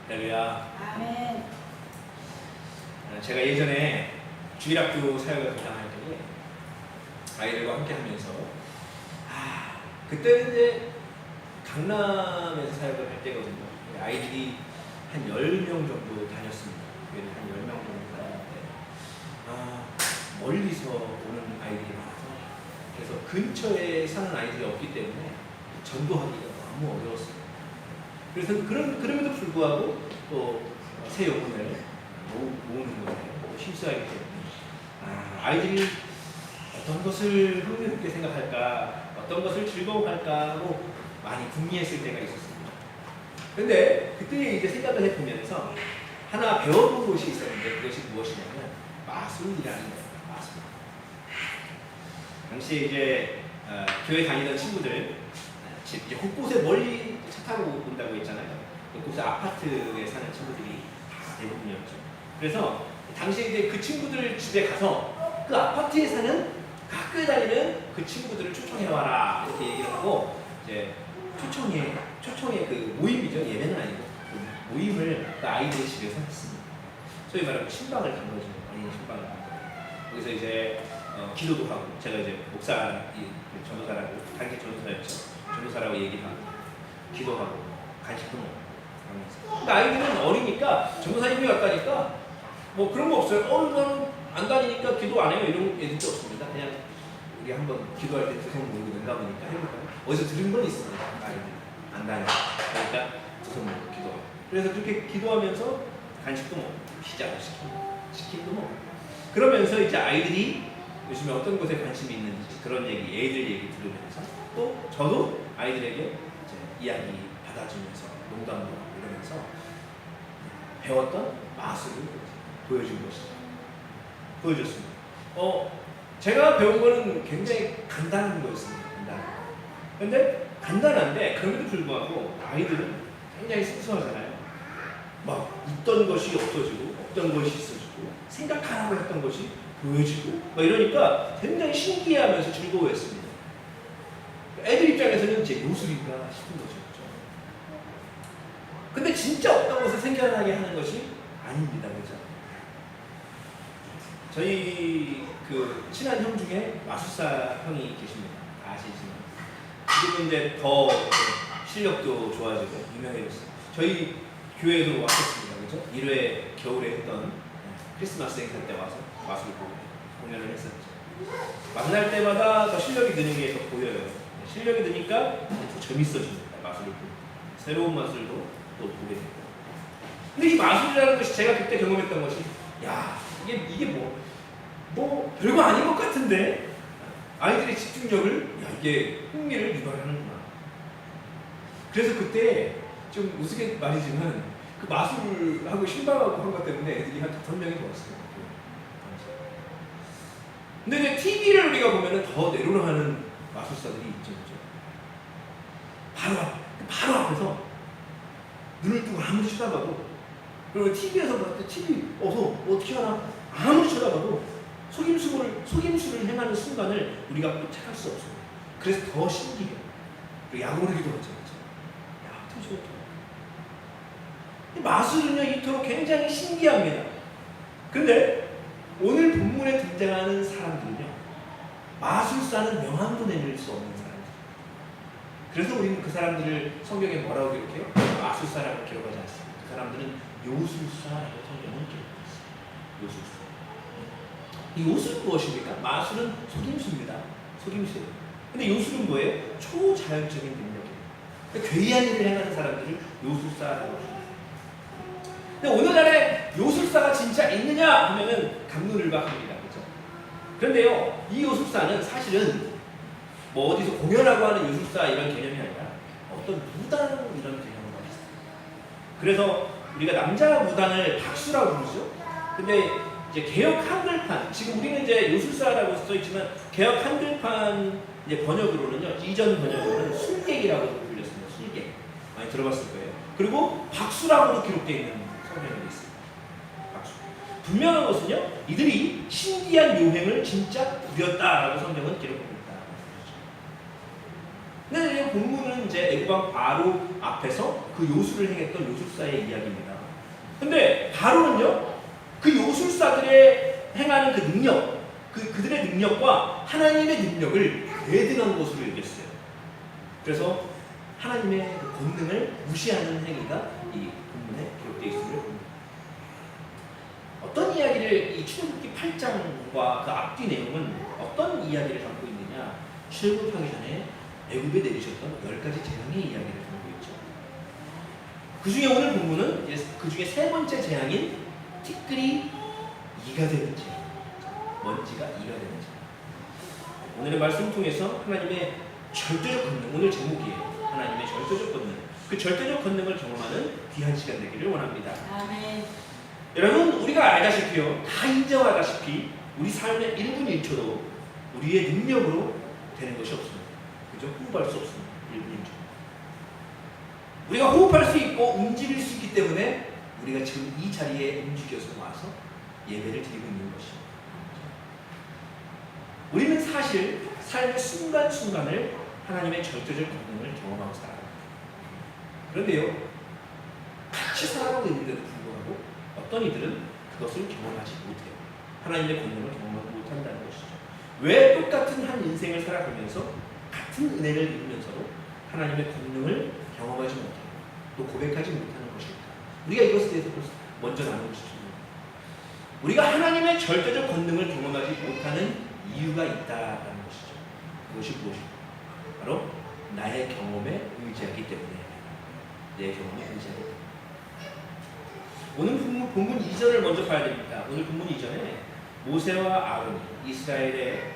할렐루야. 아멘. 제가 예전에 주일학교 사역을 감당할 때에 아이들과 함께 하면서 그때는 이제 강남에서 사역을 할 때거든요. 아이들이 한 10명 정도 다녔습니다. 교회를 한 10명 정도 다녔는데 멀리서 오는 아이들이 많아서 그래서 근처에 사는 아이들이 없기 때문에 전도하기가 너무 어려웠습니다. 그래서 그럼에도 불구하고 또 새 영혼을 모으는 것에 힘써야하기 때문에 아이들이 어떤 것을 흥미롭게 생각할까, 어떤 것을 즐거워할까 하고 많이 궁리했을 때가 있었습니다. 근데 그때 이제 생각을 해보면서 하나 배워본 곳이 있었는데 그것이 무엇이냐면 마술이라는 거예요. 마술. 당시에 이제 교회 다니던 친구들 이제 곳곳에 멀리 차 타고 온다고 했잖아요. 곳곳에 아파트에 사는 친구들이 대부분이었죠. 그래서 당시에 이제 그 친구들 집에 가서 그 아파트에 사는 학교에 다니는 그 친구들을 초청해와라 이렇게 얘기를 하고 이제 초청의 그 모임이죠. 예배는 아니고 그 모임을 그 아이들의 집에서 했습니다. 소위 말하면 신방을 간 거죠. 어린이 신방을 간 거예요. 거기서 이제 기도도 하고 제가 이제 목사 전도사라고 당시 전도사였죠. 전도사라고 얘기하고 기도하고 간식도 먹고 그러니까 아이들은 어리니까 전도사님이 왔다니까 뭐 그런 거 없어요. 나는 안 다니니까 기도 안 해요. 이런 애들도 없습니다. 그냥 우리 한번 기도할 때 두손 모으고 눈 감으니까 해볼까요? 어디서 들은 건 있습니다. 아이들 안 다니니까 그러니까 두손 모으고 기도하고 그래서 그렇게 기도하면서 간식도 먹고 피자도 시키고 치킨도 먹고 그러면서 이제 아이들이 요즘에 어떤 것에 관심이 있는지 그런 얘기, 애들 얘기 들으면서 또 저도 아이들에게 이제 이야기 받아주면서 농담도 하고 이러면서 배웠던 마술을 보여준 것이죠. 보여줬습니다. 제가 배운 거는 굉장히 간단한 거였습니다. 근데 간단한데 그럼에도 불구하고 아이들은 굉장히 순수하잖아요. 막 있던 것이 없어지고 없던 것이 있어지고 생각하라고 했던 것이 보여지고 막 이러니까 굉장히 신기해하면서 즐거워했습니다. 애들 입장에서는 이제 요술인가 싶은 거죠. 그렇죠? 근데 진짜 없던 것을 생겨나게 하는 것이 아닙니다. 그렇죠? 저희 그 친한 형 중에 마술사 형이 계십니다. 아시지만 그리고 이제 더 실력도 좋아지고 유명해졌어요. 저희 교회에도 왔었습니다. 그렇죠? 1회 겨울에 했던 크리스마스 행사 때 와서 마술 공연을 했었죠. 만날 때마다 더 실력이 느는 게 더 보여요. 실력이 느니까 더 재밌어집니다. 마술을 보고 새로운 마술도 또 보게 되고. 근데 이 마술이라는 것이 제가 그때 경험했던 것이 이게 뭐 별거 아닌 것 같은데 아이들의 집중력을 이게 흥미를 유발하는구나. 그래서 그때 좀 우스갯 말이지만 그 마술하고 신방하고 한 것 때문에 애들이 한 5명이 더 왔어요. 근데 이제 TV를 우리가 보면은 더 내로라하는 마술사들이 있죠. 바로 앞에서 눈을 뜨고 아무리 쳐다봐도 그리고 TV에서 봤을 때 TV 어떻게 하나 아무리 쳐다봐도 속임수를 행하는 순간을 우리가 포착할 수 없어요. 그래서 더 신기해요. 그리고 약오르기도 하죠. 어떻게 저렇게 마술은요 이토록 굉장히 신기합니다. 근데 오늘 본문에 등장하는 사람들은요 마술사는 명함도 내밀 수 없는 사람들. 그래서 우리는 그 사람들을 성경에 뭐라고 기록해요? 마술사라고 기록하지 않습니다. 그 사람들은 요술사라고 성경은 기록했어요. 요술사. 이 요술은 무엇입니까? 마술은 속임수입니다. 속임수예요. 근데 요술은 뭐예요? 초자연적인 능력이에요. 그러니까 괴이한 일을 행하는 사람들을 요술사라고 합니다. 근데 오늘날에 요술사가 진짜 있느냐 하면은 감론을박합니다. 그렇죠? 그런데요, 이 요술사는 사실은 뭐 어디서 공연하고 하는 요술사 이런 개념이 아니라 어떤 무당 이런 개념으로 있어요. 그래서 우리가 남자 무당을 박수라고 부르죠. 근데 이제 개역 한글판, 지금 우리는 이제 요술사라고 써 있지만 개역 한글판 이제 번역으로는요, 이전 번역으로는 술객이라고 불렸습니다. 술객 많이 들어봤을 거예요. 그리고 박수라고도 기록되어 있는 성경에 있습니다. 박수. 분명한 것은요, 이들이 신기한 요행을 진짜 부렸다라고 성경은 기록합니다. 근데 본문은 이제 애굽왕 바로 앞에서 그 요술을 행했던 요술사의 이야기입니다. 바로는요, 그 요술사들의 행하는 그 능력, 그들의 능력과 하나님의 능력을 대등한 것으로 여겼어요. 그래서 하나님의 그 본능을 무시하는 행위가 이 본문에 기록되어 있음을 봅니다. 어떤 이야기를 이 출애굽기 8장과 그 앞뒤 내용은 어떤 이야기를 담고 있느냐? 출애굽하기 전에 애굽에 내리셨던 10가지 재앙의 이야기를 담고 있죠. 그 중에 오늘 본문은 그 중에 세 번째 재앙인 티끌이 이가 되는 재앙, 먼지가 이가 되는 재앙. 오늘의 말씀을 통해서 하나님의 절대적 권능, 오늘 제목이에요. 하나님의 절대적 권능, 그 절대적 권능을 경험하는 귀한 시간 되기를 원합니다. 아멘. 여러분, 우리가 알다시피요, 다 인정하다시피 우리 삶의 1분 1초도 우리의 능력으로 되는 것이 없습니다. 그죠? 호흡할 수 없습니다. 1분 1초. 우리가 호흡할 수 있고 움직일 수 있기 때문에 우리가 지금 이 자리에 움직여서 와서 예배를 드리고 있는 것입니다. 우리는 사실 삶의 순간순간을 하나님의 절대적 권능을 경험하고 살아갑니다. 그런데요, 같이 살아가고 있는데도 불구하고 어떤 이들은 그것을 경험하지 못해요. 하나님의 권능을 경험하지 못한다는 것이죠. 왜 똑같은 한 인생을 살아가면서 같은 은혜를 입으면서도 하나님의 권능을 경험하지 못해요? 또 고백하지 못하는 것일까? 우리가 이것에 대해서 먼저 나누고 싶습니다. 우리가 하나님의 절대적 권능을 경험하지 못하는 이유가 있다는 것이죠. 그것이 무엇일까? 바로 나의 경험에 의지하기 때문에, 내 경험에 의지하기 때문에. 오늘 본문 2절을 먼저 봐야 됩니다. 오늘 본문 2절에 모세와 아론이 이스라엘의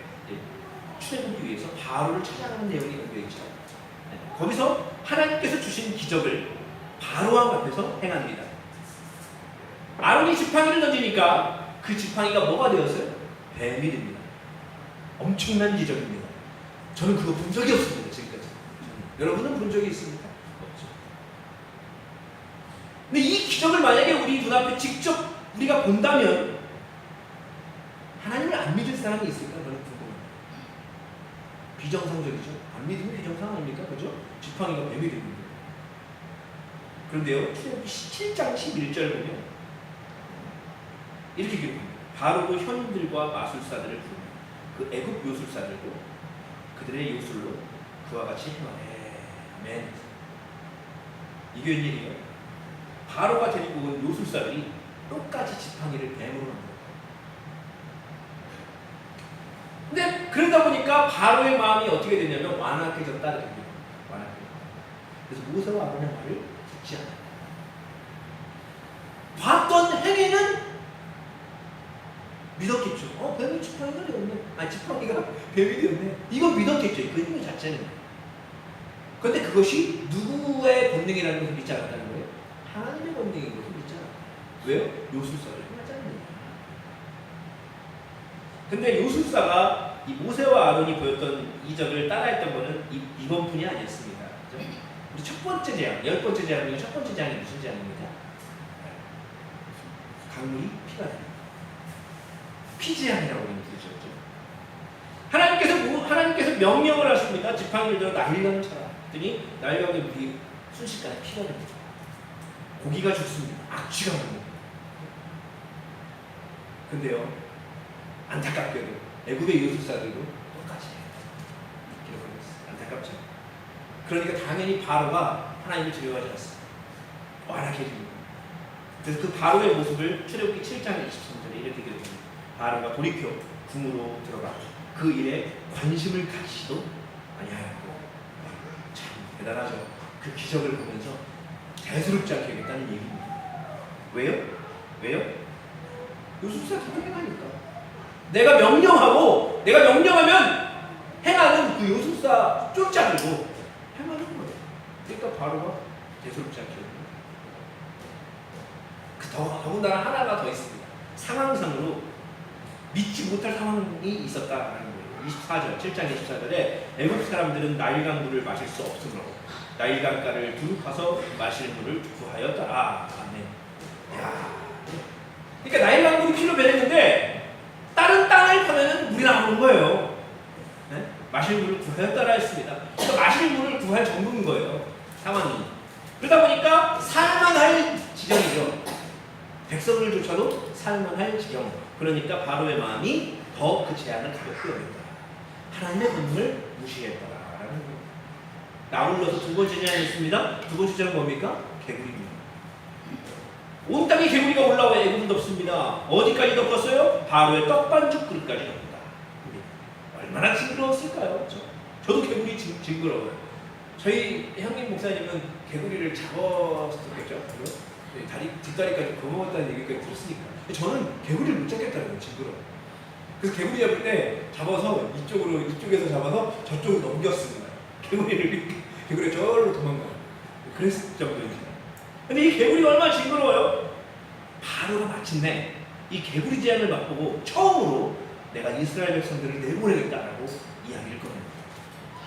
출애굽을 위해서 바로를 찾아가는 내용이 담겨 있죠. 거기서 하나님께서 주신 기적을 바로왕 앞에서 행합니다. 아론이 지팡이를 던지니까 그 지팡이가 뭐가 되었어요? 뱀이 됩니다. 엄청난 기적입니다. 저는 그거 본 적이 없습니다. 지금까지. 여러분은 본 적이 있습니까? 없죠. 근데 이 기적을 만약에 우리 눈앞에 직접 우리가 본다면 하나님을 안 믿을 사람이 있을까? 저는 궁금합니다. 비정상적이죠. 안 믿으면 비정상 아닙니까? 그죠? 지팡이가 뱀이 됩니다. 그런데요, 출애굽기 17장 11절 보면 이렇게 기록합니다. 바로도 현인들과 마술사들을 부르며 그 애굽 요술사들도 그들의 요술로 그와 같이 행하네. 아멘. 이게 웬일이에요? 바로가 데리고 온 요술사들이 똑같이 지팡이를 뱀으로 만들었다. 근데 그러다 보니까 바로의 마음이 어떻게 되냐면 완악해졌다. 완악해졌다. 그래서 모세와 아론의 말을 듣지 않아요. 봤던 행위는 믿었겠죠. 뱀이 지팡이가 되었네. 지팡이가 뱀이 되었네. 이건 믿었겠죠. 그 행위 자체는. 그런데 그것이 누구의 권능이라는 것을 믿지 않았다는 거예요? 하나님의 권능인 것을 믿지 않았다. 왜요? 요술사를 행하자는 거예요. 근데 요술사가 이 모세와 아론이 보였던 이적을 따라했던 것은 이번뿐이 아니었습니다. 그렇죠? 우리 첫 번째 재앙, 10번째 재앙 중에 첫 번째 재앙이 무슨 재앙입니까? 강물이 피가 됩니다. 피재앙이라고 하는 뜻이었죠. 하나님께서 명령을 하십니다. 지팡이를 들어 나일강을 쳐라. 그랬더니 나일강의 물이 순식간에 피가 됩니다. 고기가 죽습니다. 악취가 납니다. 근데요, 안타깝게도 애굽의 요술사들도 똑같이 기록하고 있어요. 안타깝죠. 그러니까 당연히 바로가 하나님을 두려워하지 않습니다. 완악해집니다. 그래서 그 바로의 모습을 출애굽기 7장 23절에 이렇게 기록합니다. 바로가 돌이켜 궁으로 들어가 그 일에 관심을 가지지도 아니하였고. 참 대단하죠. 그 기적을 보면서 대수롭지 않게 여겼다는 얘기입니다. 왜요? 요술사 기도 행하니까. 내가 명령하면 행하는 그 요술사 쫓아들고 행하는 거예요. 그러니까 바로가 대수롭지 않게 여깁니다. 더군다나 하나가 더 있습니다. 상황상으로 믿지 못할 상황이 있었다라는 거예요. 24절, 7장 24절에 애굽 사람들은 나일강 물을 마실 수 없으므로 나일강가를 두루 파서 마실 물을 구하였더라. 아멘. 그러니까 나일강 물이 필요 배랬는데 다른 땅을 파면은 물이 나오는 거예요. 네? 마실 물을 구하였더라 했습니다. 그러니까 마실 물을 구할 정도인 거예요. 상황이. 그러다 보니까 살만할 지경이죠. 백성을조차도 살만할 지경. 그러니까 바로의 마음이 더 그 제안을 가볍게 여긴다. 하나님의 권능을 무시했다라는 겁니다. 아울러서 두 번째 제안이 있습니다. 두 번째 제안은 뭡니까? 개구리입니다. 온 땅에 개구리가 올라와 애굽을 덮습니다. 어디까지 덮었어요? 바로의 떡반죽 그릇까지 덮는다. 얼마나 징그러웠을까요? 그렇죠? 저도 개구리 징그러워요. 저희 형님 목사님은 개구리를 잡았었겠죠? 다리, 뒷다리까지 거먹었다는 얘기까지 들었으니까. 저는 개구리를 못 잡겠다는 거예요. 징그러워. 그래서 개구리 잡을 때 잡아서 이쪽에서 잡아서 저쪽으로 넘겼습니다. 개구리가 저절로 도망가요. 그랬을 정도입니다. 근데 이 개구리가 얼마나 징그러워요? 바로가 마침내 이 개구리 제안을 맛보고 처음으로 내가 이스라엘 백성들을 내보내겠다라고 이야기를 꺼냅니다.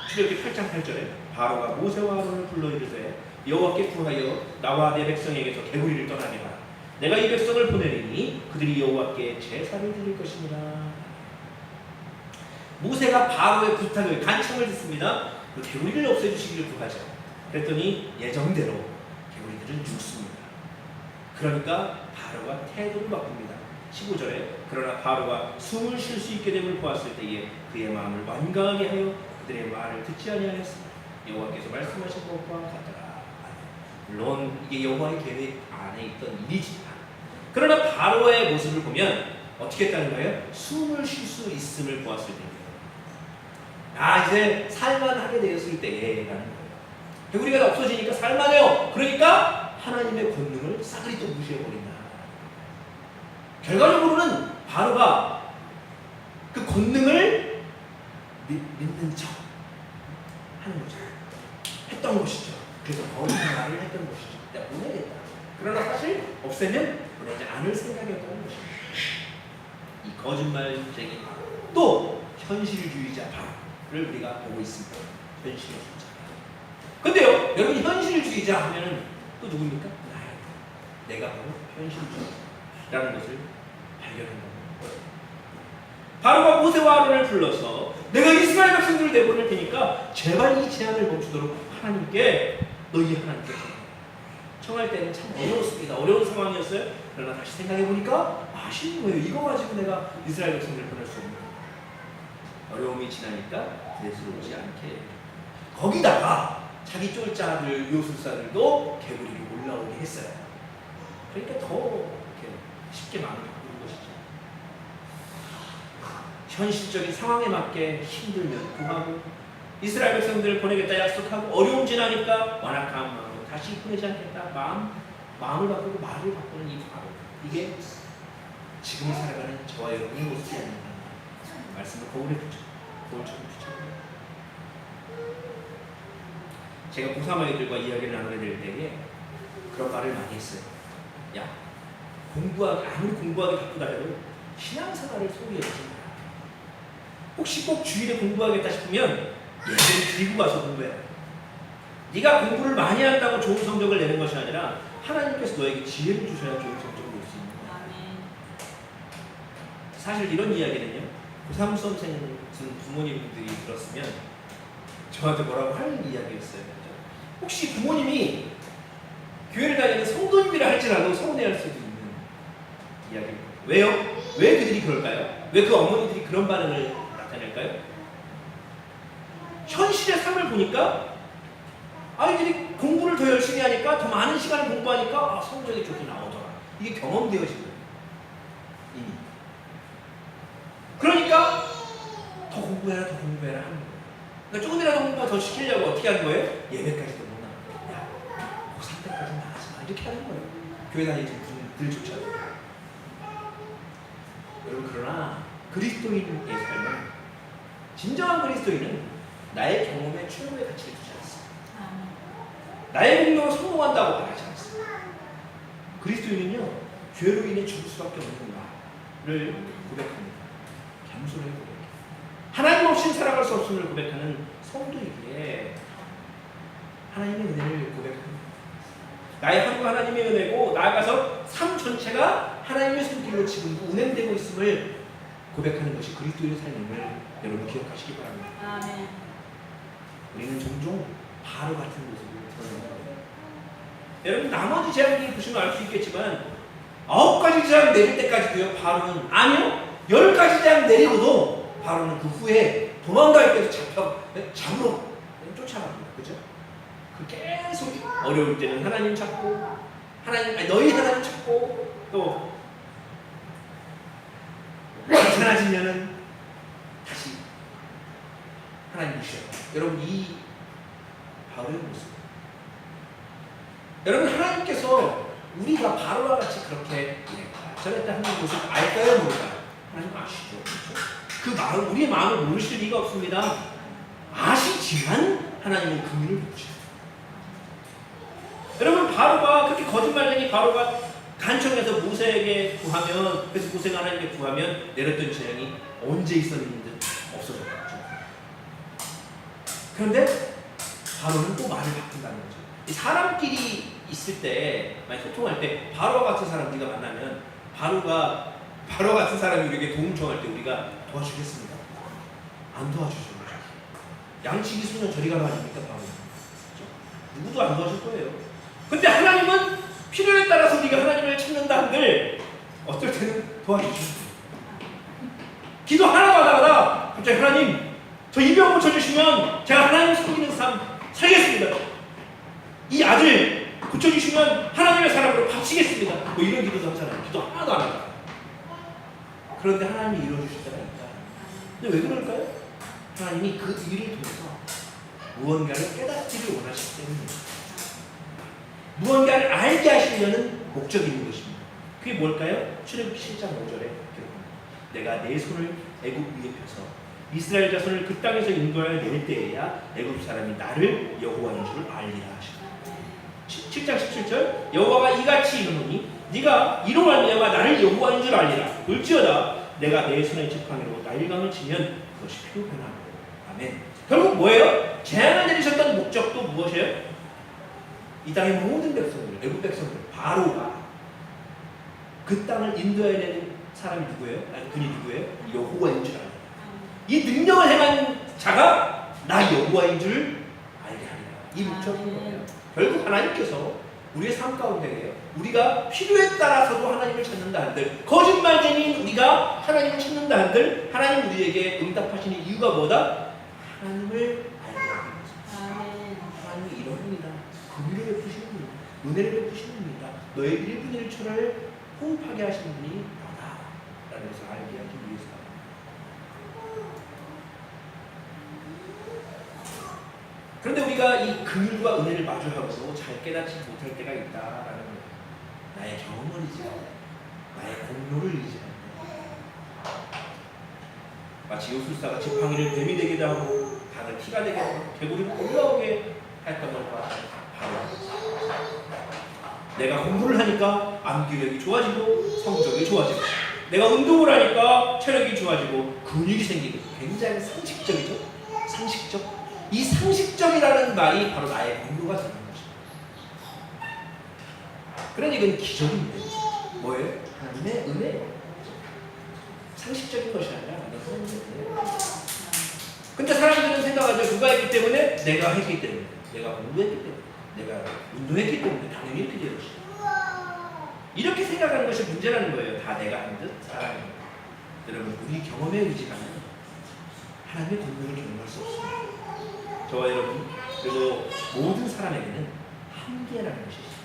출애굽기 8장 8절에 바로가 모세와 아론을 불러 이르되 여호와께 구하여 나와 내 백성에게서 개구리를 떠나게 하라. 내가 이 백성을 보내리니 그들이 여호와께 제사를 드릴 것이니라. 모세가 바로의 부탁을 간청을 듣습니다. 그 개구리를 없애주시기를 구하죠. 그랬더니 예정대로 개구리들은 죽습니다. 그러니까 바로가 태도를 바꿉니다. 15절에 그러나 바로가 숨을 쉴 수 있게 됨을 보았을 때에 그의 마음을 완강하게 하여 그들의 말을 듣지 아니하였으나 여호와께서 말씀하신 것과 같더라. 물론 이게 여호와의 계획 안에 있던 일이지만 그러나 바로의 모습을 보면 어떻게 했다는 거예요? 숨을 쉴 수 있음을 보았을 때예요. 이제 살만하게 되었을 때라는 거예요. 개구리가 없어지니까 살만해요. 그러니까 하나님의 권능을 싸그리 또 무시해버린다. 결과적으로는 바로가 그 권능을 믿는 척 하는 거죠. 했던 것이죠. 그래서 거짓말을 했던 것이죠. 내가 보내겠다. 그러나 사실 없애면 보내지 않을 생각이었다는 것입니다. 이 거짓말쟁이 또 현실주의자 바로를 우리가 보고 있습니다. 현실주의자. 근데요, 여러분 현실주의자 하면은 또 누굽니까? 나예요. 내가 바로 현실주의자라는 것을 발견한 겁니다. 바로가 모세와 아론을 불러서 내가 이스라엘 백성들을 내보낼 테니까 제발 이 제안을 멈추도록 하나님께 너희 하나님께 청할 때는 참 어려웠습니다. 어려운 상황이었어요. 그러나 다시 생각해보니까 아쉬운 거예요. 이거 가지고 내가 이스라엘 백성들을 보낼 수 없는 거예요. 어려움이 지나니까 대수롭지 않게 거기다가 자기 쫄자들 요술사들도 개구리로 올라오게 했어요. 그러니까 더 이렇게 쉽게 마음을 바꾸는 것이죠. 현실적인 상황에 맞게 힘들면 구하고 이스라엘 백성들을 보내겠다 약속하고 어려움 지나니까 완악한 마음으로 다시 보내지 않겠다 마음을 바꾸고 말을 바꾸는 이 바로 이게 지금 살아가는 저와 여러분의 모습이 아닌가 말씀을 거울에 붙여 거울처럼 붙여요. 제가 고3 아이들과 이야기를 나누게 될 때에 그런 말을 많이 했어요. 야, 아무리 공부하기 바쁘다 해도 신앙생활을 소홀히하지 마라. 혹시 꼭 주일에 공부하겠다 싶으면 예배를 드리고 가서 공부해라. 네가 공부를 많이 한다고 좋은 성적을 내는 것이 아니라 하나님께서 너에게 지혜를 주셔야 좋은 성적을 낼 수 있는 거야. 사실 이런 이야기는요, 고3 수험생 부모님들이 들었으면 저한테 뭐라고 할 이야기였어요. 혹시 부모님이 교회를 다니는 성도님이라 할지라도 서운해할 수도 있는 이야기입니다. 왜요? 왜 그들이 그럴까요? 왜 그 어머니들이 그런 반응을 나타낼까요? 현실의 삶을 보니까 아이들이 공부를 더 열심히 하니까 더 많은 시간을 공부하니까 성적이 좋게 나오더라. 이게 경험되어진 거예요. 이미. 그러니까 더 공부해라 하는 거예요. 그러니까 조금이라도 공부 더 시키려고 어떻게 하는 거예요? 예배까지도 못 나가고 야, 고3 때까지 나가지 마 이렇게 하는 거예요. 교회 다니는 분들조차도. 여러분 그러나 그리스도인의 삶은 진정한 그리스도인은 나의 경험에 최고의 가치를 두지 않습니다. 나의 공로로 성공한다고 말하지 않습니다. 그리스도인은요 죄로 인해 죽을 수밖에 없는 나를 고백합니다. 겸손을 고백합니다. 하나님 없이는 살아갈 수 없음을 고백하는 성도이기에 하나님의 은혜를 고백합니다. 나의 하루가 하나님의 은혜고 나아가서 삶 전체가 하나님의 손길로 지금 운행되고 있음을 고백하는 것이 그리스도의 삶임을 여러분 기억하시기 바랍니다. 아멘. 우리는 종종 바로 같은 모습을 드러내는 거예요. 여러분 나머지 제안을 보시면 알 수 있겠지만 9가지 재앙 내릴 때까지도요, 바로는 아니요, 10가지 재앙 내리고도 바로는 그 후에 도망갈 때도 잡으러 쫓아갑니다. 그죠? 그 계속 어려울 때는 하나님 찾고, 너희 하나님 찾고, 또 괜찮아지면은 다시 하나님 주셔. 여러분, 이 바로의 모습. 여러분, 하나님께서 우리가 바로와 같이 그렇게 저랬다 하는 모습 알까요, 모를까요? 하나님 아시죠? 그 마음, 우리의 마음을 모르실 리가 없습니다. 아시지만 하나님은 긍휼을 베푸시죠. 여러분, 바로가 그렇게 거짓말쟁이 바로가 간청해서 모세에게 구하면, 그래서 모세가 하나님께 구하면 내렸던 재앙이 언제 있었는지 없어졌죠. 그런데 바로는 또 말을 바꾼다는 거죠. 사람끼리 있을 때, 많이 소통할 때 바로와 같은 사람 우리가 만나면 바로 같은 사람이 우리에게 도움 청할 때 우리가 도와주겠습니다. 안 도와주죠. 양치기 수면 저리 가라 하십니까? 바로 누구도 안 도와줄 거예요. 근데 하나님은 필요에 따라서 우리가 하나님을 찾는다 한들 어떨 때는 도와주십니다. 기도 하나도 안 하다가 갑자기 하나님, 저 이 병 고쳐주시면 제가 하나님 섬기는 삶 살겠습니다. 이 아들 고쳐주시면 하나님의 사람으로 바치겠습니다. 뭐 이런 기도도 하잖아요. 기도 하나도 안 하다가. 그런데 하나님이 이루어주실 때가 있다. 근데 왜 그럴까요? 하나님이 그 일을 통해서 무언가를 깨닫기를 원하시기 때문입니다. 무언가를 알게 하시려는 목적이 있는 것입니다. 그게 뭘까요? 출애굽기 7장 5절에 기록합니다. 내가 내 손을 애굽 위에 펴서 이스라엘 자손을 그 땅에서 인도하여 낼 때에야 애굽 사람이 나를 여호와인 줄 알리라 하시다. 7장 17절 여호와가 이같이 이르노니 네가 이로 말미암아 나를 여호와인 줄 알리라. 볼지어다 내가 내 손의 지팡이로 나일강을 치면 그것이 피로 변하고. 아멘. 결국 뭐예요? 재앙을 내리셨던 목적도 무엇이에요? 이 땅의 모든 백성들, 애굽 백성들, 바로가 그 땅을 인도해야 되는 사람이 누구예요? 아니, 그니 누구예요? 여호와인 줄 알아요. 이 능력을 행한 자가 나 여호와인 줄 알게 하리라. 이 목적인 거예요. 결국 하나님께서 우리의 삶 가운데 우리가 필요에 따라서도 하나님을 찾는다 한들, 거짓말쟁이인 우리가 하나님을 찾는다 한들 하나님 우리에게 응답하시는 이유가 뭐다? 하나님을 알게 하는 거죠. 하나님이 이런 분이다. 긍휼을 베푸시는 분이다. 은혜를 베푸시는 분이다. 너의 1분 1초를 호흡하게 하시는 분이 나다. 라는 것을 알게 하기 위해서. 그런데 우리가 이 긍휼과 은혜를 마주하고도 잘 깨닫지 못할 때가 있다라는 거예요. 나의 경험을 의지하고 나의 공로를 의지하고 마치 요술사가 지팡이를 뱀이 되기도 하고 단을 티가 되게 하고 개구리를 올라오게 했던 것과 바로 내가 공부를 하니까 암기력이 좋아지고 성적이 좋아지고 내가 운동을 하니까 체력이 좋아지고 근육이 생기고 굉장히 상식적이죠. 상식적. 이 상식적이라는 말이 바로 나의 공로가 되는 것입니다. 그러니 이건 기적인데 뭐예요? 하나님의 은혜예요. 상식적인 것이 아니라 하나님의 은혜예요. 근데 사람들은 생각하죠. 누가 했기 때문에? 내가 했기 때문에, 내가 공부했기 때문에, 내가 운동했기 때문에 당연히 이렇게 되는 것이죠. 이렇게 생각하는 것이 문제라는 거예요. 다 내가 한 듯 사람이. 여러분, 우리 경험에 의지하면 하나님의 공로를 경험할 수 없습니다. 저와 여러분, 그리고 모든 사람에게는 한계라는 것이 있습니다.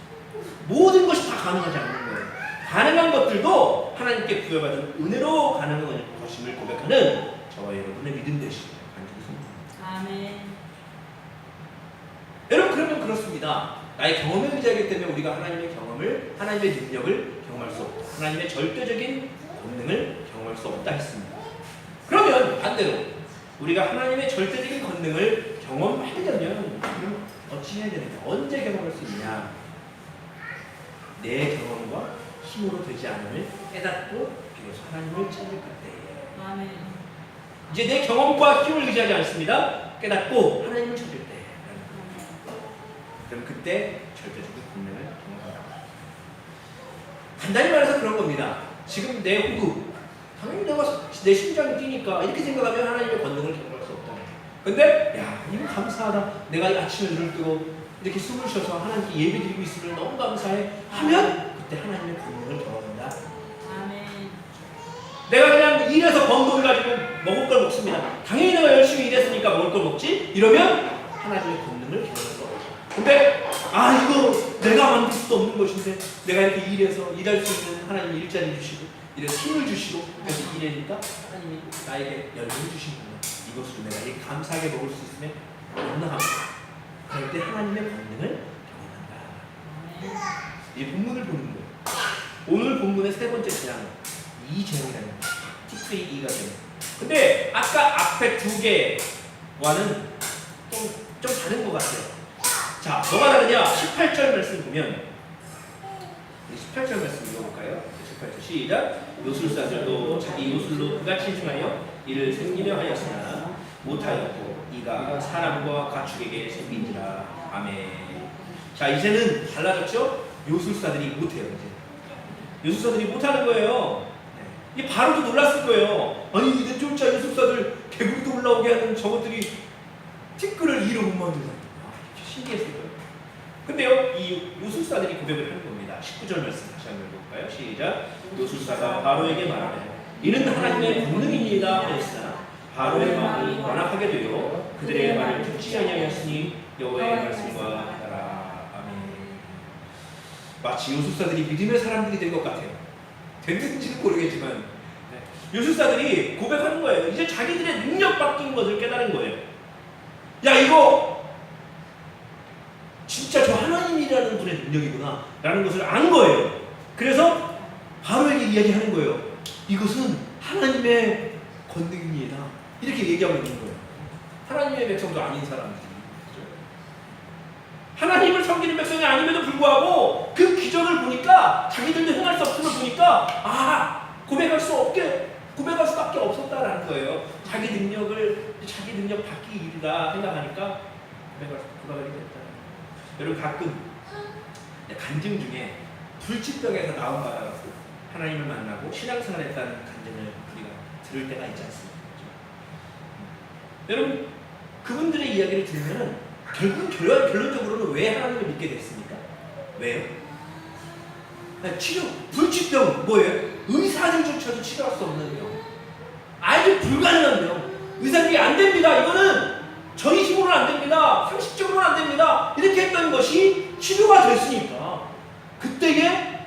모든 것이 다 가능하지 않는 거예요. 가능한 것들도 하나님께 부여받은 은혜로 가능한 것임을 고백하는 저와 여러분의 믿음 되시길 간절히 소망합니다. 아멘. 여러분, 그러면 그렇습니다. 나의 경험에 의지하기 때문에 우리가 하나님의 경험을, 하나님의 능력을 경험할 수 없다. 하나님의 절대적인 권능을 경험할 수 없다 했습니다. 그러면 반대로 우리가 하나님의 절대적인 권능을 경험하려면 어찌 해야 되느냐? 언제 경험할 수 있냐? 내 경험과 힘으로 되지 않음을 깨닫고 비로소 하나님을 찾을 그때에. 아멘. 이제 내 경험과 힘을 의지하지 않습니다. 깨닫고 하나님을 찾을 때. 그럼 그때 절대적인 권능을 경험한다. 간단히 말해서 그런 겁니다. 지금 내 호흡, 당연히 내 심장이 뛰니까 이렇게 생각하면 하나님의 권능을 경험할 수 없다. 근데 야, 이거 감사하다. 내가 아침에 눈을 뜨고 이렇게 숨을 쉬어서 하나님께 예배드리고 있으면 너무 감사해 하면 그때 하나님의 권능을 경험한다. 일해서 번 돈 가지고 먹을 걸 먹습니다. 당연히 내가 열심히 일했으니까 먹을 걸 먹지? 이러면 하나님의 권능을 경험할 수 없죠. 근데 이거 내가 만들 수도 없는 것인데 내가 이렇게 일해서 일할 수 있는 하나님이 일자리 주시고 이래서 힘을 주시고 그래서 일하니까 하나님이 나에게 열매를 주시는구나. 이것으로 내가 이렇게 감사하게 먹을 수 있으면 너무나 감사합니다. 그럴 때 하나님의 권능을 경험한다. 이 본문을 보는 거예요. 오늘 본문의 세 번째 재앙은 이 재앙이라는 거예요. 특별히 이가 되는. 근데 아까 앞에 두 개와는 좀 다른 것 같아요. 자, 뭐가 다르냐? 18절 말씀 보면 18절 말씀 읽어볼까요? 18절 시작. 요술사들도 자기 요술로 그같이 행하여 이를 생기려 하였으나 못하였고 이가 사람과 가축에게 생긴지라. 아멘. 자, 이제는 달라졌죠? 요술사들이 못해요. 이제 요술사들이 못하는 거예요. 이게 바로도 놀랐을 거예요. 아니 이제 쫓아 요술사들 개구리도 올라오게 하는 저것들이 티끌을 이로 못 만든다. 신기했을 거예요. 근데요, 이 요술사들이 고백을 하는 겁니다. 19절 말씀 다시 한번 읽어볼까요? 시작. 요술사가 바로에게 말하되 이는 하나님의 권능입니다 하였으나 바로의 마음이 완악하게 되어 그들의 말을 듣지 아니하였으니 여호와의 말씀과 따라. 아멘. 마치 요술사들이 믿음의 사람들이 된 것 같아요. 됐는지는 모르겠지만 요술사들이 고백하는 거예요. 이제 자기들의 능력 바뀐 것을 깨달은 거예요. 야, 이거 진짜 저 하나님이라는 분의 능력이구나 라는 것을 안 거예요. 그래서 바로에게 이야기하는 거예요. 이것은 하나님의 권능입니다. 이렇게 얘기하고 있는 거예요. 하나님의 백성도 아닌 사람들이. 하나님을 섬기는 백성이 아님에도 불구하고 그 기적을 보니까 자기들도 행할 수 없음을 보니까 고백할 수밖에 없었다라는 거예요. 자기 능력 받기 일이다 생각하니까 고백하게 됐다. 여러분 가끔 간증 중에 불치병에서 나온 받아갖고 하나님을 만나고 신앙생활했다는 간증을 우리가 들을 때가 있지 않습니까? 여러분 그분들의 이야기를 들으면은 결국 결론적으로는 왜 하나님을 믿게 됐습니까? 왜요? 불치병 뭐예요? 의사들조차도 치료할 수 없는 병. 아주 불가능한 병. 의사들이 안 됩니다. 이거는 저희 힘으로는 안 됩니다. 상식적으로는 안 됩니다. 이렇게 했던 것이 치료가 됐으니까 그때에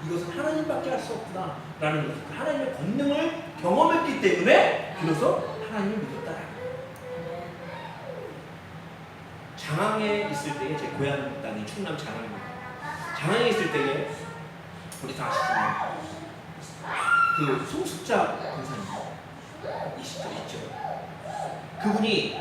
이것은 하나님밖에 할 수 없구나 라는 것. 하나님의 권능을 경험했기 때문에 비로소 하나님을 믿었다. 장항에 있을 때에 제 고향 땅이 충남 장항입니다. 장항에 있을 때에 우리 다 아시지만 그 송숙자 권사님 있죠. 그분이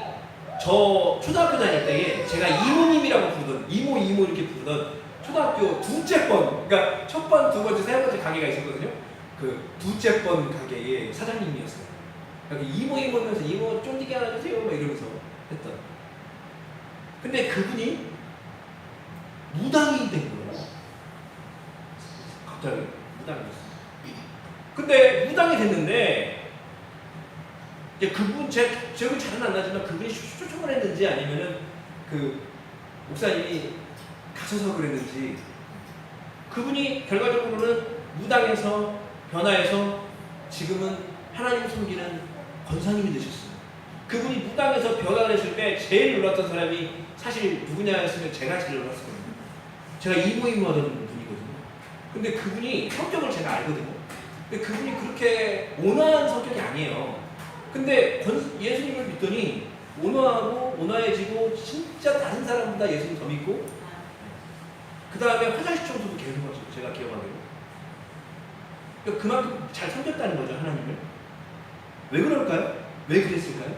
저 초등학교 다닐 때에 제가 이모님이라고 부르던 이모 이렇게 부르던 초등학교 두째 번, 그러니까 첫 번, 두 번째, 세 번째 가게가 있었거든요. 그 두째 번 가게의 사장님이었어요. 그러니까 이모 하면서 이모 쫀디기 하나 주세요 막 이러면서 했던. 근데 그분이 무당이 된 거예요. 갑자기 무당이 됐어요. 근데 무당이 됐는데 이제 그분 기억은 잘은 안 나지만 그분이 초청을 했는지 아니면은 그 목사님이 가셔서 그랬는지 그분이 결과적으로는 무당에서 변화해서 지금은 하나님 섬기는 권사님이 되셨어요. 그분이 무당에서 변화를 했을 때 제일 놀랐던 사람이 사실 누구냐 했으면 제가 제일 놀랐었거든요. 제가 이모 하던 분이거든요. 근데 그분이 성격을 제가 알거든요. 근데 그분이 그렇게 온화한 성격이 아니에요. 근데 예수님을 믿더니 온화해지고 진짜 다른 사람보다 예수님 더 믿고 그 다음에 화장실 청소도 계속 하시고 제가 기억하기로. 그러니까 그만큼 잘 섬겼다는 거죠, 하나님을. 왜 그럴까요? 왜 그랬을까요?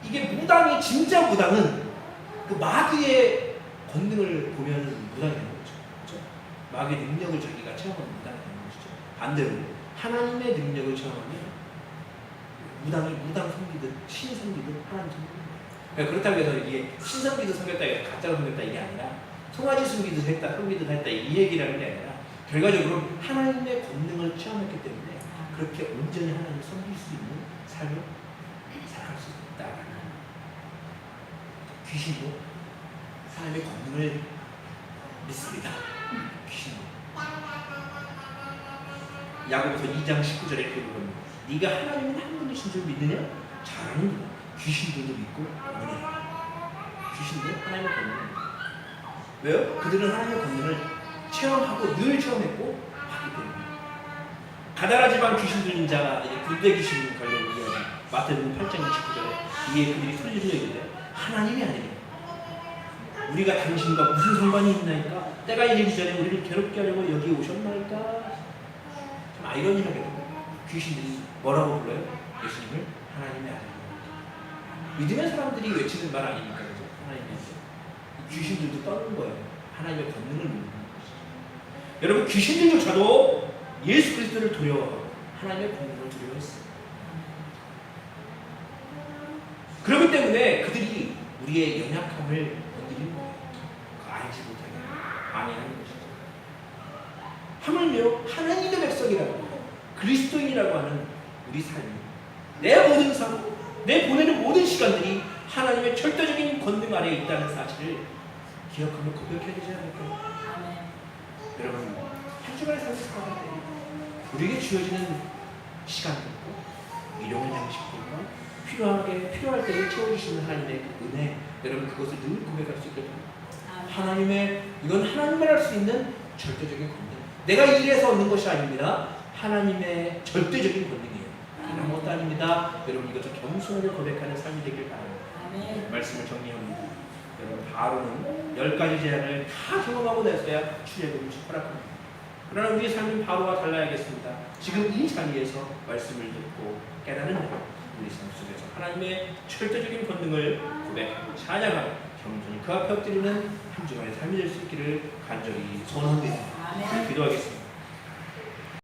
이게 무당이 진짜 무당은 그 마귀의 권능을 보면 무당이 되는 거죠. 그렇죠? 마귀의 능력을 자기가 체험하는 무당이 되는 것이죠. 반대로 하나님의 능력을 체험하면 무당 섬기듯 신 섬기듯 하나님 섬기는 거예요. 그러니까 그렇다고 해서 이게 신 섬기듯 섬겼다 해서 가짜로 섬겼다 이게 아니라 송아지 섬기듯 했다 이 얘기라는 게 아니라 결과적으로 하나님의 권능을 체험했기 때문에 그렇게 온전히 하나님을 섬길 수 있는 삶을 살아갈 수 있다라는 귀신도 하나님의 권능을 믿습니다. 귀신도. 야고보서 2장 19절에 그러거든요. 네가 하나님은 한 분이신 줄 믿느냐? 잘하는구나. 귀신들도 믿고 믿느냐? 귀신들 하나님의 권능. 왜요? 그들은 하나님의 권능을 체험하고 늘 체험했고 하기 때문에. 가다라 지방 귀신 들린 자가 불대 귀신 걸려 이야기. 마태복음 8장 29절에 이에 그들이 소리 지르며 이르되 하나님이 아니니 우리가 당신과 무슨 상관이 있나이까? 때가 이르기 전에 우리를 괴롭게 하려고 여기 오셨나이까? 참 아이러니하게도 귀신들이 뭐라고 불러요? 예수님을 하나님의 아들. 믿음의 사람들이 외치는 말 아닙니까? 그죠? 하나님의 아들. 귀신들도 떠는 거예요. 하나님의 권능을 믿는 것이죠. 여러분 귀신들조차도 예수 그리스도를 두려워하고 하나님의 권능을 두려워했어요. 그렇기 때문에 그들이 우리의 연약함을 건드리는 거예요. 그거 알지 못하게 방해하는 것이죠. 하물며 하나님의 백성이라고 그리스도인이라고 하는 우리 삶이 내 모든 삶, 내 보내는 모든 시간들이 하나님의 절대적인 권능 아래에 있다는 사실을 기억하며 고백해야 되지 않을까요? 여러분 한 주간의 삶을 살아갈 때 우리에게 주어지는 시간들과 일용할 양식들과 필요할 때에 채워주시는 하나님의 그 은혜, 여러분 그것을 늘 고백할 수 있게 됩니다. 하나님의 이건 하나님만 할 수 있는 절대적인 권능. 내가 일해서 얻는 것이 아닙니다. 하나님의 절대적인 권능이에요. 아무것도 아닙니다. 여러분 이것을 겸손하게 고백하는 삶이 되길 바랍니다. 말씀을 정리합니다. 여러분 바로는 10가지 재앙을 다 경험하고 나서야 출애굽을 허락합니다. 그러나 우리의 삶은 바로와 달라야겠습니다. 지금 이 자리에서 말씀을 듣고 깨달은 우리 삶 속에서 하나님의 절대적인 권능을 고백하고 찬양하고 겸손히 그 앞에 엎드리는 한 주간의 삶이 될 수 있기를 간절히 소원합니다. 기도하겠습니다.